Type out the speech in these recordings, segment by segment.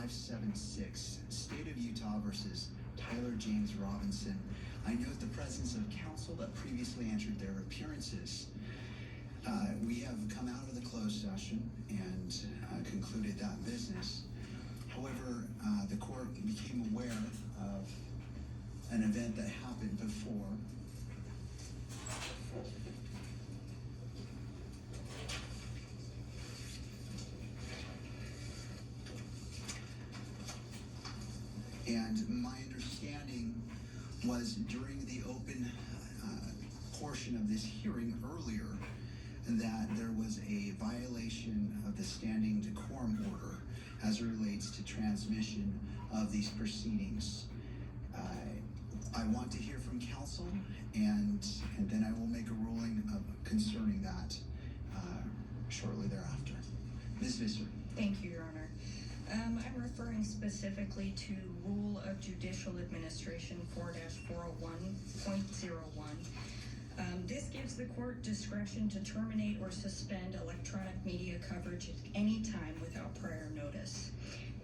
576, State of Utah versus Tyler James Robinson. I note the presence of counsel that previously entered their appearances. We have come out of the closed session and concluded that business. However, the court became aware of an event that happened before. And my understanding was during the open portion of this hearing earlier that there was a violation of the standing decorum order as it relates to transmission of these proceedings. I want to hear from counsel, and then I will make a ruling concerning that shortly thereafter. Ms. Visser. Thank you, Your Honor. I'm referring specifically to Rule of Judicial Administration 4-401.01. This gives the court discretion to terminate or suspend electronic media coverage at any time without prior notice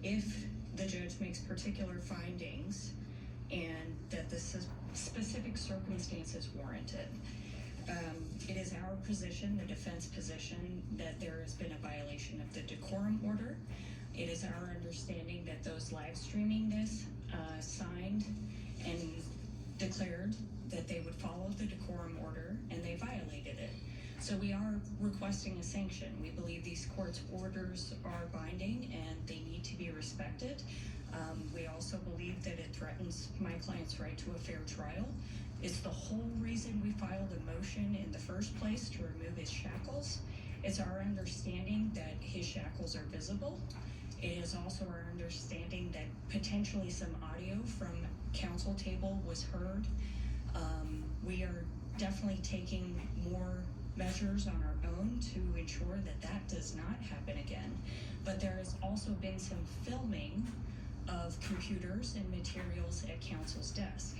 if the judge makes particular findings and that the specific circumstances warranted. It is our position, the defense position, that there has been a violation of the decorum order. It is our understanding that those live streaming this signed and declared that they would follow the decorum order, and they violated it. So we are requesting a sanction. We believe these court's orders are binding and they need to be respected. We also believe that it threatens my client's right to a fair trial. It's the whole reason we filed a motion in the first place to remove his shackles. It's our understanding that his shackles are visible. It is also our understanding that potentially some audio from counsel table was heard. We are definitely taking more measures on our own to ensure that that does not happen again. But there has also been some filming of computers and materials at counsel's desk.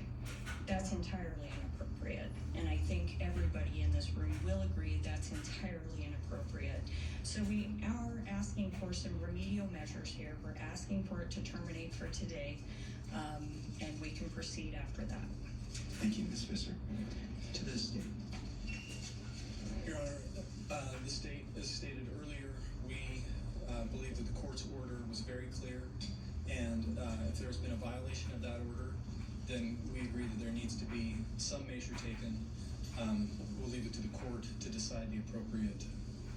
That's entirely inappropriate. And I think everybody in this room will agree that's entirely inappropriate. So we are asking for some remedial measures here. We're asking for it to terminate for today, and we can proceed after that. Thank you, Ms. Visser. To the state. Your Honor, the state, as stated earlier, we believe that the court's order was very clear, and if there's been a violation of that order, then we agree that there needs to be some measure taken. We'll leave it to the court to decide the appropriate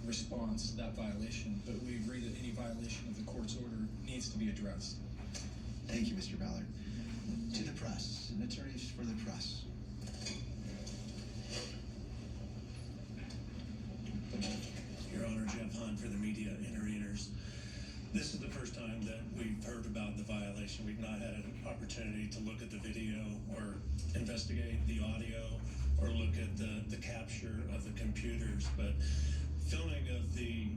response to that violation, but we agree that any violation of the court's order needs to be addressed. Thank you, Mr. Ballard. To the press, and attorneys for the press. Your Honor, Jeff Hunt for the media interveners. This is the first time that we've heard about the violation. We've not had an opportunity to look at the video or investigate the audio or look at the capture of the computers, but filming of the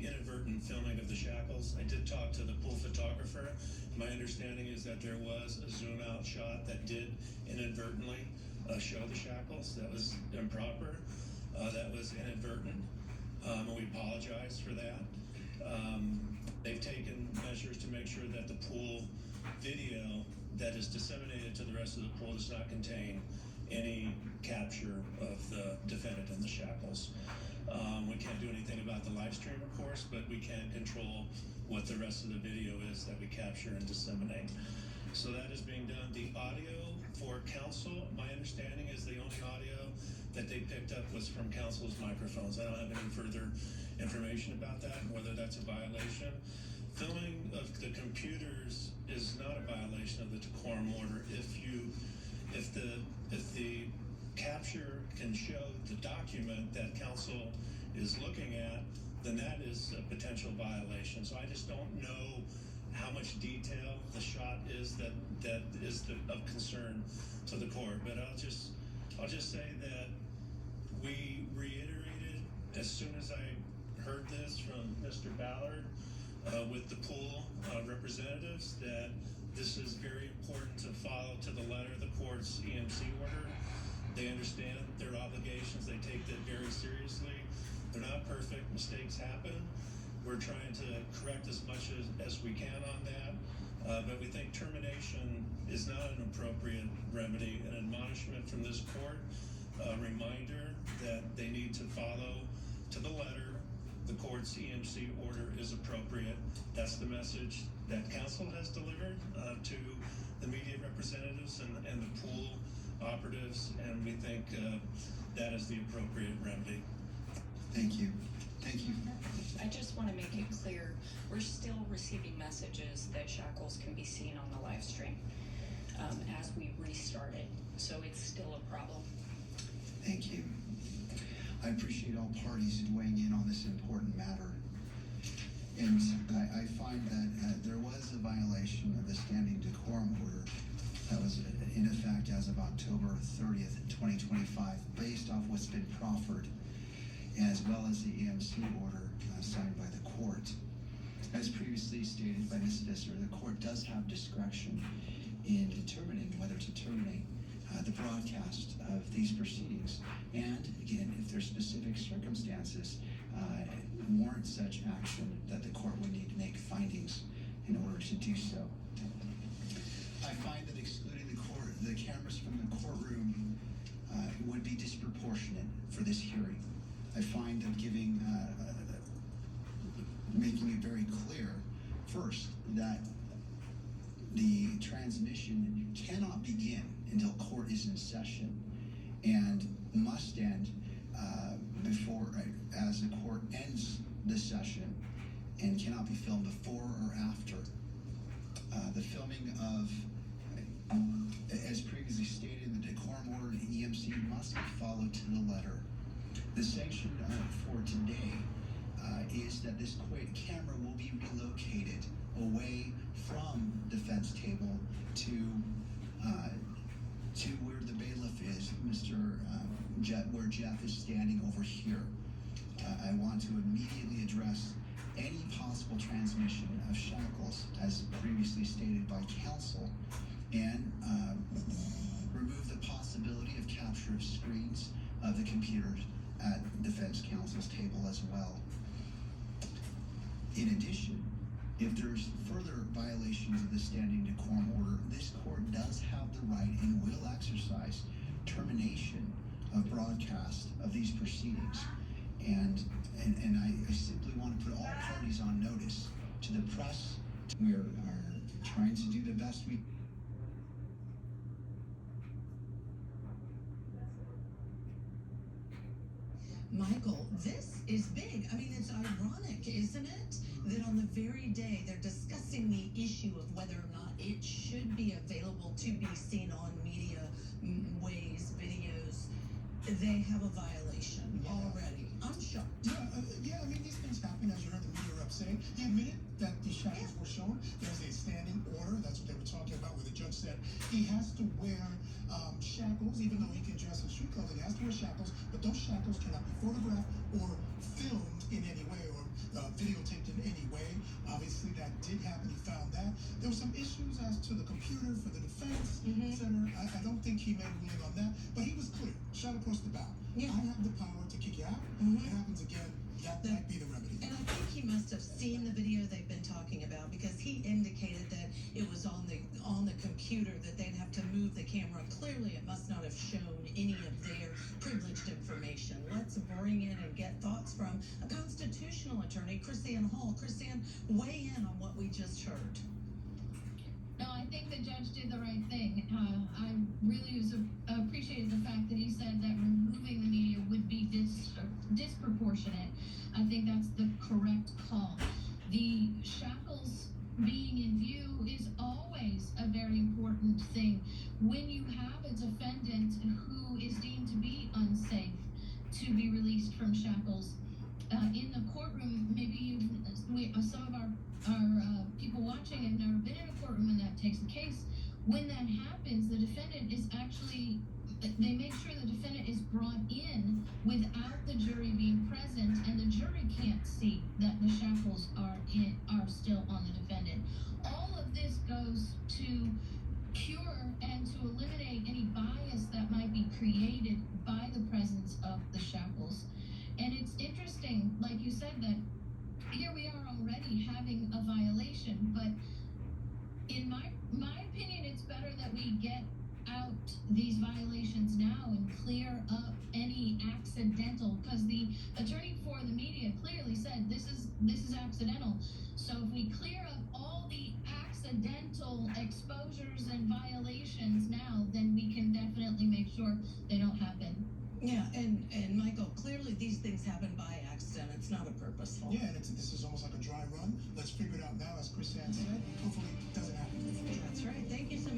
inadvertent filming of the shackles. I did talk to the pool photographer. My understanding is that there was a zoom out shot that did inadvertently show the shackles. That was improper. That was inadvertent. And we apologize for that. They've taken measures to make sure that the pool video that is disseminated to the rest of the pool does not contain any capture of the defendant in the shackles. We can't do anything about the live stream, of course, but we can control what the rest of the video is that we capture and disseminate. So that is being done. The audio for counsel, my understanding is the only audio that they picked up was from counsel's microphones. I don't have any further information about that, whether that's a violation. Filming of the computers is not a violation of the decorum order. If the capture can show the document that counsel is looking at, then that is a potential violation. So I just don't know how much detail the shot is that is of concern to the court. But I'll just say that we reiterated as soon as I heard this from Mr. Ballard with the pool representatives that this is very important to follow to the letter the court's EMC order. They understand their obligations. They take that very seriously. They're not perfect. Mistakes happen. We're trying to correct as much as we can on that, but we think termination is not an appropriate remedy. An admonishment from this court, a reminder that they need to follow to the letter the court's EMC order is appropriate. That's the message that counsel has delivered to the media representatives and the pool operatives, and we think that is the appropriate remedy. Thank you. Thank you. I just want to make it clear, we're still receiving messages that shackles can be seen on the live stream as we restart it. So it's still a problem. Thank you. I appreciate all parties weighing in on this important matter. And I find that there was a violation of the standing decorum order that was in effect as of October 30th, 2025, based off what's been proffered, as well as the EMC order signed by the court. As previously stated by Ms. Visser, the court does have discretion in determining whether to terminate the broadcast of these proceedings. And again, if there's specific circumstances warrant such action, that the court would need to make findings in order to do so. I find that excluding the cameras from the courtroom would be disproportionate for this hearing. I find that making it very clear, first, that the transmission cannot begin until court is in session and must end as the court ends the session, and cannot be filmed before or after. The filming of, as previously stated in the decorum order, the EMC must be followed to the letter. The sanction for today is that this camera will be relocated away from defense table to where the bailiff is, where Jeff is standing over here. I want to immediately address any possible transmission of shackles, as previously stated by counsel, and remove the possibility of capture of screens of the computers at defense counsel's table as well. In addition, if there's further violations of the standing decorum order, this court does have the right and will exercise termination of broadcast of these proceedings. And I simply want to put all parties on notice to the press. We are trying to do the best we can. Michael, this is big. I mean, it's ironic, isn't it? That on the very day they're discussing the issue of whether or not it should be available to be seen on media ways, videos, they have a violation already. I'm shocked. Yeah, I mean, these things happen, as you heard the media rep say. He admitted that the shackles were shown. There's a standing order. That's what they were talking about, where the judge said he has to wear shackles, even though he can dress in street clothing. He has to wear shackles, but those shackles cannot be photographed or filmed in any way or videotaped in any way. Obviously, that did happen. He found that. There were some issues as to the computer for the defense center. I don't think he made a ruling on that, but he was clear. Shot across the bow. Yeah. I have the power to kick you out. If it happens again, that might be the remedy. And I think he must have seen the video they've been talking about, because he indicated that it was on the computer, that they'd have to move the camera. Clearly, it must not have shown any of their privileged information. Let's bring in and get thoughts from a constitutional attorney, Chrisanne Hall. Chrisanne, weigh in on what we just heard. No, I think the judge did the right thing. I really appreciated the fact that he said that removing the media would be disproportionate. I think that's the correct call. The shackles being in view is always a very important thing. When you have a defendant who is deemed to be unsafe to be released from shackles, in the courtroom, maybe some of our people watching have never been in a courtroom when that takes the case. When that happens, the defendant is actually, they make sure the defendant is brought in without the jury being present, and the jury can't see that the shackles are still on the defendant. All of this goes to cure and to eliminate any bias that might be created by the presence of the shackles. And it's interesting, like you said, that here we are accidental, because the attorney for the media clearly said this is accidental. So if we clear up all the accidental exposures and violations now, then we can definitely make sure they don't happen. Yeah, and Michael, clearly these things happen by accident. It's not a purposeful. Yeah, and this is almost like a dry run. Let's figure it out now, as Chris said. Hopefully it doesn't happen in the future. That's right. Thank you so much.